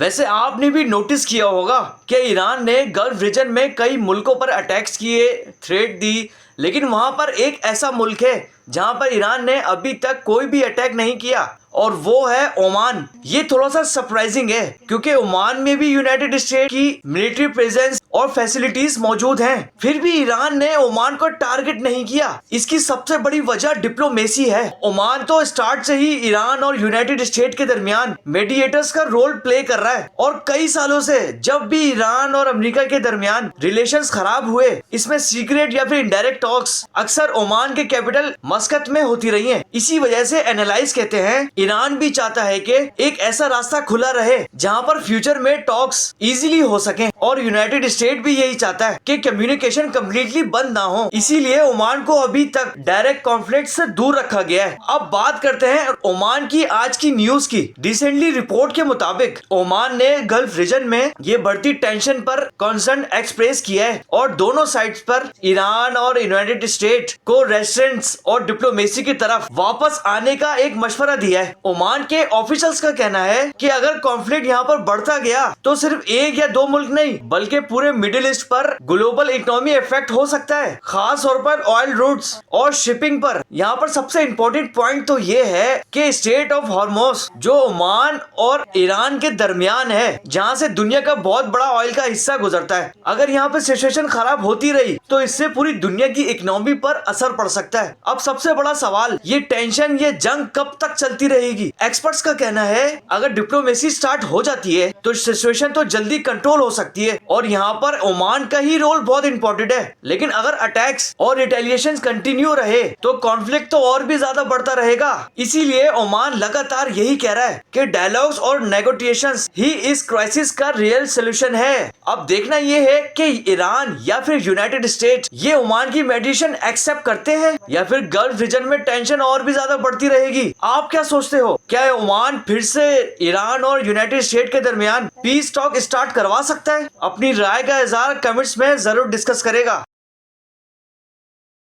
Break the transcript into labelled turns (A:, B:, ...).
A: वैसे आपने भी नोटिस किया होगा कि ईरान ने गल्फ रीजन में कई मुल्कों पर अटैक्स किए, थ्रेट दी, लेकिन वहां पर एक ऐसा मुल्क है जहां पर ईरान ने अभी तक कोई भी अटैक नहीं किया, और वो है ओमान। ये थोड़ा सा सरप्राइजिंग है क्योंकि ओमान में भी यूनाइटेड स्टेट की मिलिट्री प्रेजेंस और फैसिलिटीज मौजूद हैं। फिर भी ईरान ने ओमान को टारगेट नहीं किया। इसकी सबसे बड़ी वजह डिप्लोमेसी है। ओमान तो स्टार्ट से ही ईरान और यूनाइटेड स्टेट के दरमियान मेडिएटर्स का रोल प्ले कर रहा है, और कई सालों से जब भी ईरान और अमेरिका के दरमियान रिलेशंस खराब हुए, इसमें सीक्रेट या फिर इनडायरेक्ट टॉक्स अक्सर ओमान के कैपिटल मस्कत में होती रही हैं। इसी वजह से एनालाइज कहते हैं ईरान भी चाहता है कि एक ऐसा रास्ता खुला रहे जहां पर फ्यूचर में टॉक्स इजीली हो सकें, और यूनाइटेड स्टेट भी यही चाहता है कि कम्युनिकेशन कम्प्लीटली बंद ना हो। इसीलिए ओमान को अभी तक डायरेक्ट कॉन्फ्लिक्ट से दूर रखा गया है। अब बात करते हैं ओमान की आज की न्यूज की। रिसेंटली रिपोर्ट के मुताबिक ओमान ने गल्फ रीजन में ये बढ़ती टेंशन पर कंसर्न एक्सप्रेस किया है, और दोनों साइड्स पर ईरान और यूनाइटेड स्टेट को रेस्टोरेंट्स और डिप्लोमेसी की तरफ वापस आने का एक मशवरा दिया है। ओमान के ऑफिशियल्स का कहना है कि अगर कॉन्फ्लिक्ट यहाँ पर बढ़ता गया तो सिर्फ एक या दो मुल्क नहीं बल्कि पूरे मिडिल ईस्ट पर ग्लोबल इकोनॉमी इफेक्ट हो सकता है, खास तौर पर ऑयल रूट्स और शिपिंग पर। यहाँ पर सबसे इम्पोर्टेंट पॉइंट तो ये है कि स्टेट ऑफ हॉर्मोस जो ओमान और ईरान के दरमियान है, जहाँ से दुनिया का बहुत बड़ा ऑयल का हिस्सा गुजरता है, अगर यहाँ पे सिचुएशन खराब होती रही तो इससे पूरी दुनिया की इकोनॉमी पर असर पड़ सकता है। अब सबसे बड़ा सवाल, ये टेंशन, ये जंग कब तक चलती रहेगी? एक्सपर्ट्स का कहना है अगर डिप्लोमेसी स्टार्ट हो जाती है तो सिचुएशन तो जल्दी कंट्रोल हो सकती है, और यहाँ पर ओमान का ही रोल बहुत इंपॉर्टेंट है। लेकिन अगर अटैक्स और रिटेलिएशन कंटिन्यू रहे तो कॉन्फ्लिक्ट तो और भी ज्यादा बढ़ता रहेगा। इसीलिए ओमान लगातार यही कह रहा है कि डायलॉग्स और नेगोशिएशंस ही इस क्राइसिस का रियल सोल्यूशन है। अब देखना ये है कि ईरान या फिर यूनाइटेड स्टेट ये ओमान की मेडिएशन एक्सेप्ट करते हैं, या फिर गल्फ रीजन में टेंशन और भी ज्यादा बढ़ती रहेगी। आप क्या सोचते हो? क्या ओमान फिर से ईरान और यूनाइटेड स्टेट के दरमियान पीस टॉक स्टार्ट करवा सकता है? अपनी राय का इजहार कमेंट्स में जरूर डिस्कस करेगा।